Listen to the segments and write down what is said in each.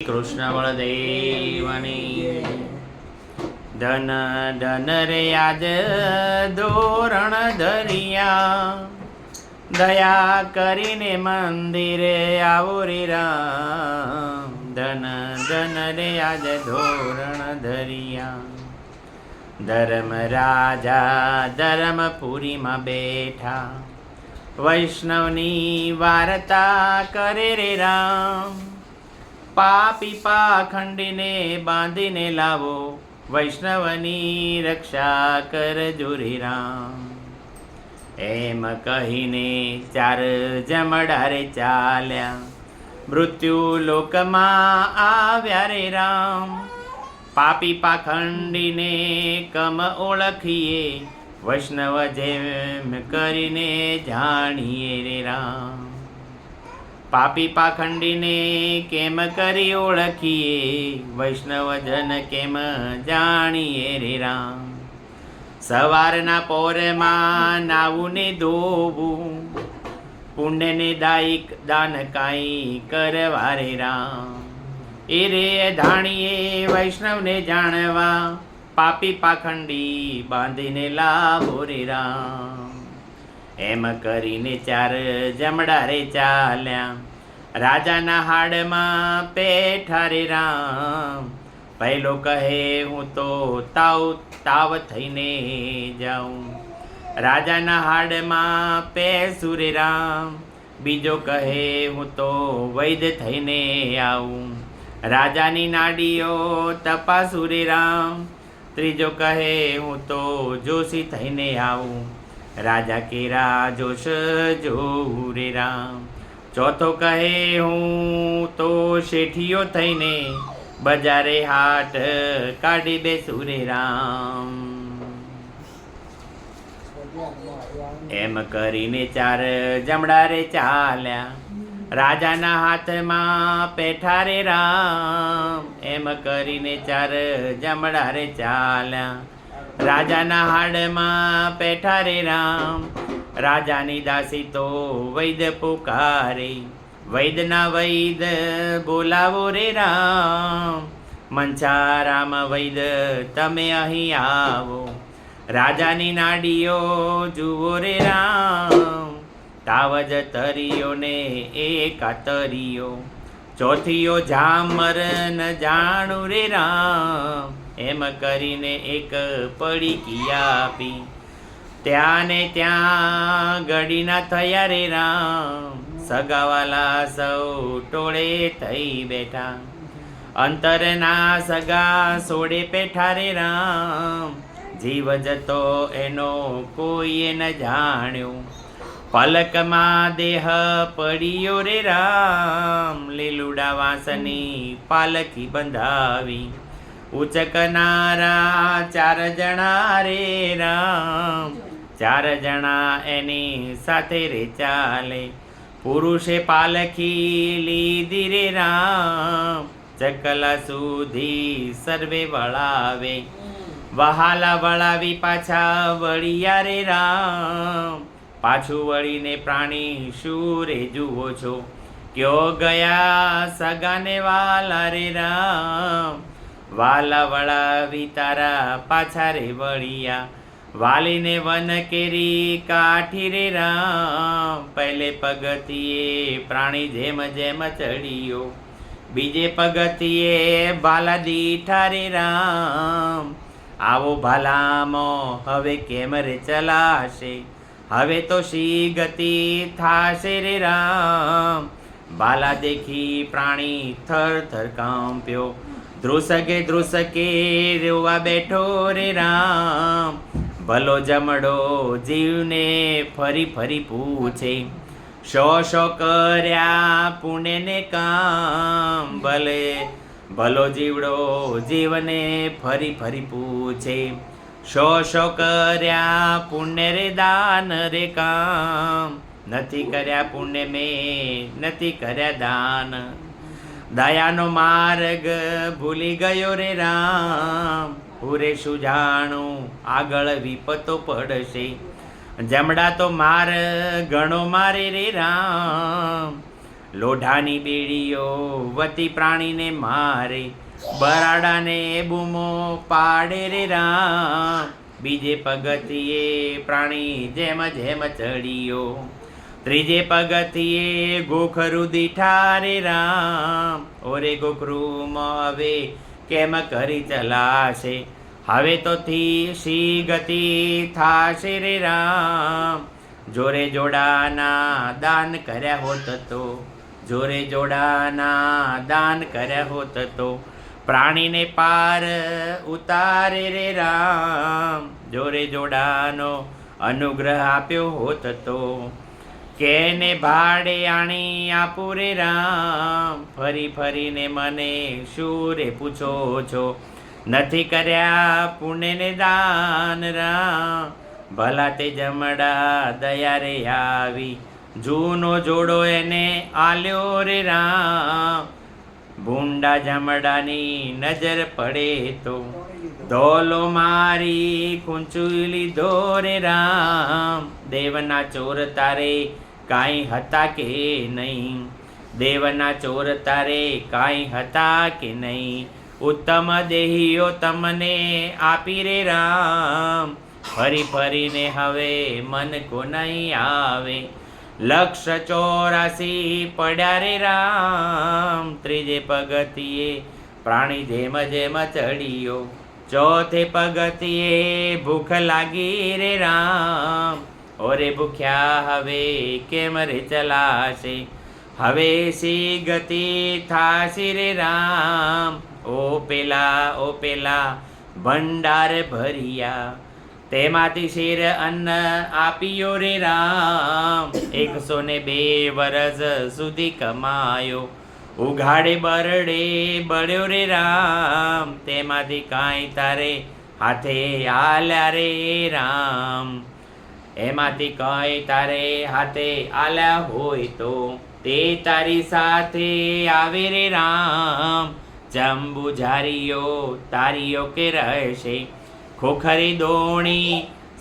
કૃષ્ણ બળદેવની ધન ધન રે આજ ધોરણ ધરિયા, દયા કરીને મંદિરે આવો રે રામ. ધન ધન રે આજ ધોરણ ધરિયા, ધર્મ રાજા ધર્મપુરીમાં બેઠા, વૈષ્ણવની વાર્તા કરે રે રામ. પાપી પાખંડીને બાંધીને લાવો, વૈષ્ણવની રક્ષા કરજો રે રામ. એમ કહીને ચાર જમડારે ચાલ્યા, મૃત્યુ લોકમાં આવ્યા રે રામ. પાપી પાખંડીને કમ ઓળખીએ, વૈષ્ણવ જેમ કરીને જાણીએ રે રામ. પાપી પાખંડીને કેમ કરી ઓળખીએ, વૈષ્ણવજન કેમ જાણીએ રે રામ. સવારના પોરમાં નાવું ને ધોવું, પુણ્યને દાયિક દાન કાંઈ કરવા રે રામ. એ રે ધાણીએ વૈષ્ણવને જાણવા, પાપી પાખંડી બાંધીને લાવો રે રામ. એમ કરીને ચાર જમડા રે ચાલ્યા, રાજાના હાડમાં પેઠા રે રામ. પહેલો કહે હું તો તાવ થઈને જાઉં, રાજાના હાડમાં પેસું રે રામ. બીજો કહે હું તો વૈદ્ય થઈને આવું, રાજાની નાડીઓ તપાસું રે રામ. ત્રીજો કહે હું તો જોશી થઈને આવું, રાજા કેરા જોશ જોઉં રે રામ. ચોથો કહે હું તો શેઠિયો થઈને, બજારે હાટ કાઢી બેસું રે રામ. એમ કરીને ચાર જમડા રે ચાલ્યા, રાજાના હાથમાં પેઠા રે રામ. એમ કરીને ચાર જમડા રે ચાલ્યા, રાજાના હાડમાં પેઠા રે રામ. રાજાની દાસી તો વૈદ્ય પુકારે, વૈદ્યના વૈદ્ય બોલાવો રે રામ. મંછારામ વૈદ્ય તમે અહીં આવો, રાજાની નાડીઓ જુઓ રે રામ. તાવજ તરીયો ને એકાતરીયો, ચોથીયો ઝામર ન જાણું રે રામ. એમ કરીને એક પડીકી આપી, ત્યાં ને ત્યાં ગડીના થયા રે રામ. સગાવાલા સૌ ટોળે થઈ બેઠા, અંતરના સગા સોડે પેઠા રે રામ. જીવ જતો એનો કોઈએ ન જાણ્યો, પલકમાં દેહ પડ્યો રે રામ. લીલુડા વાંસની પાલખી બંધાવી, ઉચકનારા ચાર જણા રે રામ. ચાર જણા એની સાથે રે ચાલે, પુરુષે પાલખી લીધી રે રામ. ચકલા સુધી સર્વે વળાવે, વહાલા વળાવી પાછા વળિયા રે રામ. પાછું વળીને પ્રાણી શું રે જુઓ છો, ક્યો ગયા સગાને વાલા રે રામ. વાલા વળાવી તારા પાછા રે વળિયા, વાલીને વન કેરી કાઠી રે રામ. પહેલે પગથિયે પ્રાણી જેમ જેમ ચડ્યો, બીજે પગથિયે ભાલા દીઠા રે રામ. આવો ભાલામાં હવે કેમ રે ચલાશે, હવે તો શી ગતિ થાશે રે રામ. ભાલા દેખી પ્રાણી થર થર કાંપ્યો, ધ્રુસકે રોવા બેઠો રે રામ. ભલો જમડો જીવને ફરી ફરી પૂછે, શો કર્યા પુણ્યને કામ. ભલો જીવડો જીવને ફરી ફરી પૂછે, શો કર્યા પુણ્ય રે દાન રે કામ. નથી કર્યા પુણ્ય મેં નથી કર્યા દાન, દયાનો માર્ગ ભૂલી ગયો રે રામ. પૂરે શું જાણું આગળ વિપતો પડશે, જમડા તો માર ઘણો મારે રે રામ. લોઢાની બેડીઓ વતી પ્રાણીને મારે, બરાડાને બૂમો પાડે રે રામ, બીજે પગથિયે પ્રાણી જેમ જેમ ચડ્યો, ત્રીજે પગથિયે ગોખરું દીઠા રે રામ, ઓરે ગોખરું હવે કેમ કરી ચલાશે, હવે તો શી ગતિ થાશે રે રામ, જોરે જોડાના દાન કર્યા હોત તો, જોરે જોડાના દાન કર્યા હોત તો, પ્રાણીને પાર ઉતારે રે રામ, જોરે જોડાનો અનુગ્રહ આપ્યો હોત તો, કેને ભાડે આણી આપું રે રામ, ફરી ફરીને મને શું રે પૂછો છો, નથી કર્યા પુણ્યને દાન રામ, ભલા તે જમડા દયા રે આવી, જૂનો જોડો એને આલ્યો રે રામ, ભૂંડા જમડાની નજર પડે તો, ધોલો મારી ખૂંચી લીધો રે રામ, દેવના ચોર તારે કાંઈ હતા કે નહીં, દેવના ચોર તારે કાંઈ હતા કે નહીં, ઉત્તમ દેહીઓ તમને આપી રે રામ, ફરી ફરીને હવે મન કો નહીં આવે, 184 પડ્યા રે રામ, ત્રીજે પગથિયે પ્રાણી જેમ જેમ ચડ્યો, ચોથે પગથિયે ભૂખ લાગી રે રામ, ઓરે ભૂખ્યા હવે કેમ રે ચલાશે, હવે સી ગતિ થાશે રે રામ, ઓ પેલા ભંડાર ભર્યા, તેમાંથી શેર અન્ન આપ્યો રે રામ, 102 વર્ષ સુધી કમાયો, ઉઘાડે બરડે બળ્યો રે રામ, તેમાંથી કાંઈ તારે હાથે આલ્યા રે રામ, એમાંથી કાંઈ તારે હાથે આલ્યા હોય તો, તે તારી સાથે આવે રે રામ, જંબુજારીઓ તારીઓ કે રહેશે, ખોખરી દોણી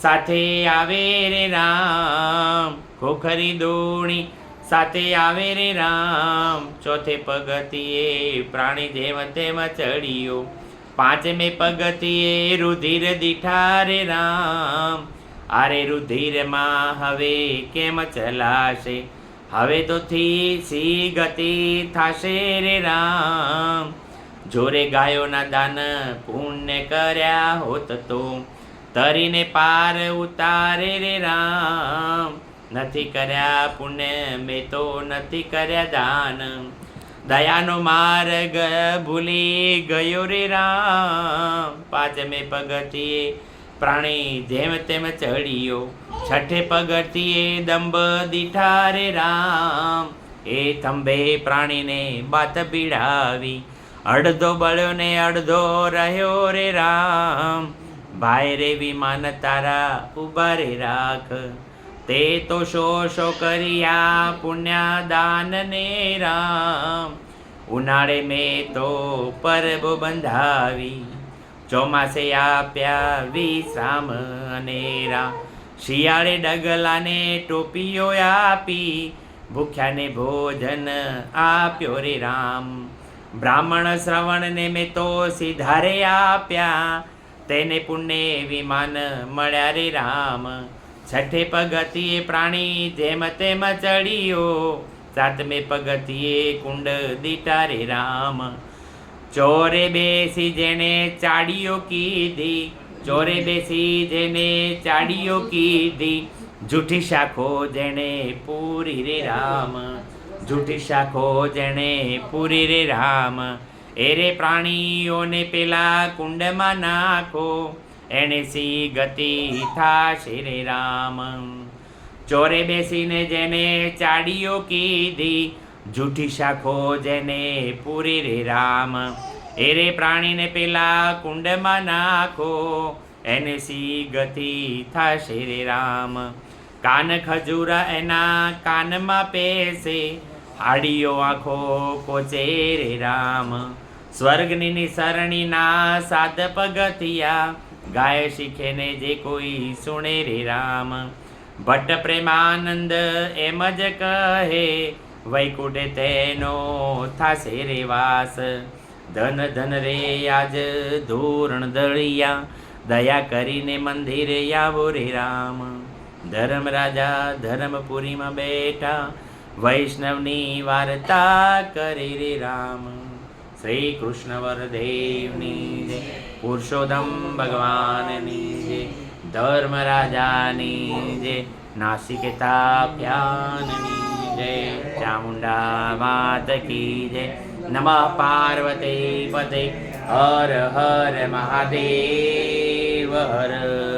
સાથે આવે રે રામ, ખોખરી દોણી સાથે આવે રે રામ, ચોથે પગથિયે પ્રાણી જેમ તેમ ચડ્યો, પાંચમે પગથિયે રુધિર દીઠા રે રામ, આરે રુધિરમાં હવે કેમ ચલાશે, હવે તો સી ગતિ થાશે રે રામ, જોરે ગાયોના દાન પુણ્ય કર્યા હોત તો, તરીને પાર ઉતારે રે રામ, નથી કર્યા પુણ્ય મેં તો નથી કર્યા દાન, દયાનો માર્ગ ભૂલી ગયો રે રામ, પાંચમે પગથિયે પ્રાણી જેમ તેમ ચડ્યો, છઠ્ઠે પગથિયે દંભ દીઠા રે રામ, એ થંભે પ્રાણીને બાત પીડાવી, અડધો બળ્યો ને અડધો રહ્યો રે રામ, ભાઈ રે વિમાન તારા ઉભા રે રાખ, તે તો શો કર્યા પુણ્યા દાન ને રામ, ઉનાળે મેં તો પરબો બંધાવી, ચોમાસે આપ્યા વિશ્રામ અને રામ, શિયાળે ડગલાને ટોપીઓ આપી, ભૂખ્યાને ભોજન આપ્યો રે રામ, બ્રાહ્મણ શ્રવણને મેં તો સીધારે આપ્યા, તેને પુણ્ય વિમાન મળ્યા રે રામ, છઠ્ઠે પગથિયે પ્રાણી જેમ તેમ ચડ્યો, સાતમે પગથિયે કુંડ દીઠા રે રામ, ચોરે બેસી જેને ચાડીઓ કીધી, ચોરે બેસી જેને ચાડીઓ કીધી, જૂઠી શાખો જેણે પૂરી રે રામ, જૂઠી શાખો જેણે પૂરી રે રામ, એ રે પ્રાણીઓને પેલા કુંડમાં નાખો, એને સી ગતિ થાશે રે રામ, ચોરે બેસીને જેને ચાડીઓ કીધી, જૂઠી શાખો જેને પૂરી રે રામ, એ રે પ્રાણીને પેલા કુંડમાં નાખો, એને સી ગતિ થાશે રે રામ, કાન ખજૂરા એના કાનમાં પેસે, હાડીઓ આંખો કોચે રે રામ, સ્વર્ગની સરણીના સાત પગથિયા, ગાય શીખે ને જે કોઈ સુણે રે રામ, ભટ્ટ પ્રેમાનંદ એમ જ કહે, વૈકુંઠે તેનો થાશે રે વાસ. ધન ધન રે આજ ધોરણ દળિયા, દયા કરીને મંદિરે આવો રે રામ. ધર્મ રાજા ધર્મપુરીમાં બેઠા, વૈષ્ણવની વાર્તા કરે રે રામ. શ્રી કૃષ્ણ વરદેવની જય, પુરુષોત્તમ ભગવાનની જય, ધર્મ રાજાની જય, નાસિકે તાપ્યાનની જય, ચામુંડા માત કી જય. નમઃ પાર્વતી પતે, હર હર મહાદેવ હર.